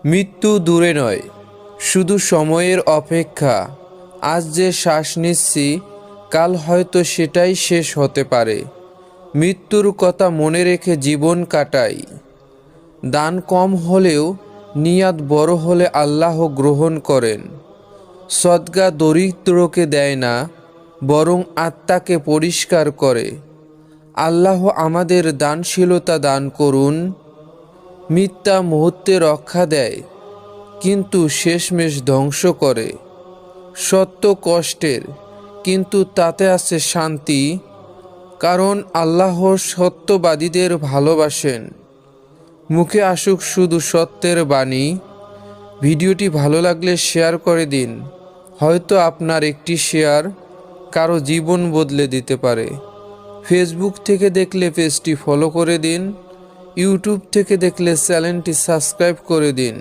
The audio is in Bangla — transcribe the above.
মৃত্যু দূরে নয়, শুধু সময়ের অপেক্ষা। আজ যে শ্বাস নিচ্ছি, কাল হয়তো সেটাই শেষ হতে পারে। মৃত্যুর কথা মনে রেখে জীবন কাটাই। দান কম হলেও নিয়াত বড় হলে আল্লাহ গ্রহণ করেন। সদকা দরিদ্রকে দেয় না, বরং আত্মাকে পরিষ্কার করে। আল্লাহ আমাদের দানশীলতা দান করুন। মিথ্যা মুহূর্তে রক্ষা দেয়, কিন্তু শেষমেশ ধ্বংস করে। সত্য কষ্টের, কিন্তু তাতে আছে শান্তি, কারণ আল্লাহ সত্যবাদীদের ভালোবাসেন। মুখে আসুক শুধু সত্যের বাণী। ভিডিওটি ভালো লাগলে শেয়ার করে দিন। হয়তো আপনার একটি শেয়ার কারো জীবন বদলে দিতে পারে। ফেসবুক থেকে দেখলে পেজটি ফলো করে দিন। ইউটিউব থেকে দেখলে চ্যানেলটি সাবস্ক্রাইব করে দিন।